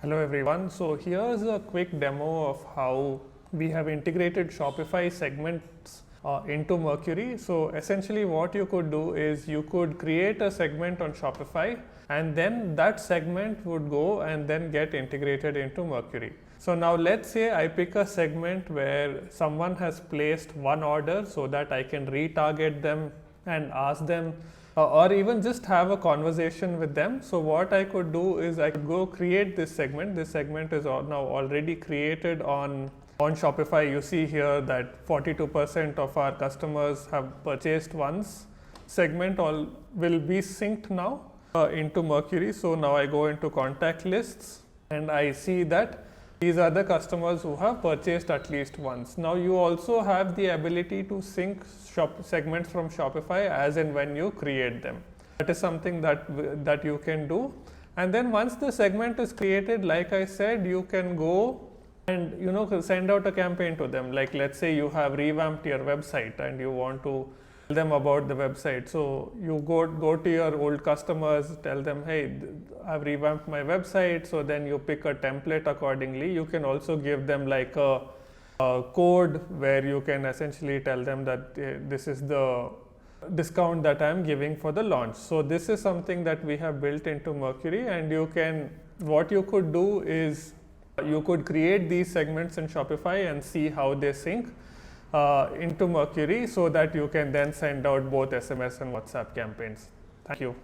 Hello everyone. So here's a quick demo of how we have integrated Shopify segments into Mercury. So essentially what you could do is you could create a segment on Shopify and then that segment would go and then get integrated into Mercury. So now let's say I pick a segment where someone has placed one order so that I can retarget them and ask them or even just have a conversation with them. So what I could do is I could go create this segment. This segment is now already created on Shopify. You see here that 42% of our customers have purchased once. Segment all will be synced now into Mercury. So now I go into contact lists and I see that these are the customers who have purchased at least once. Now you also have the ability to sync segments from Shopify as and when you create them. That is something that you can do. And then once the segment is created, like I said, you can go and send out a campaign to them. Like let's say you have revamped your website and you want to tell them about the website. So you go to your old customers, tell them, hey, I've revamped my website. So then you pick a template accordingly. You can also give them like a code where you can essentially tell them that this is the discount that I'm giving for the launch. So this is something that we have built into Mercury, and what you could do is you could create these segments in Shopify and see how they sync into Mercury so that you can then send out both SMS and WhatsApp campaigns. Thank you.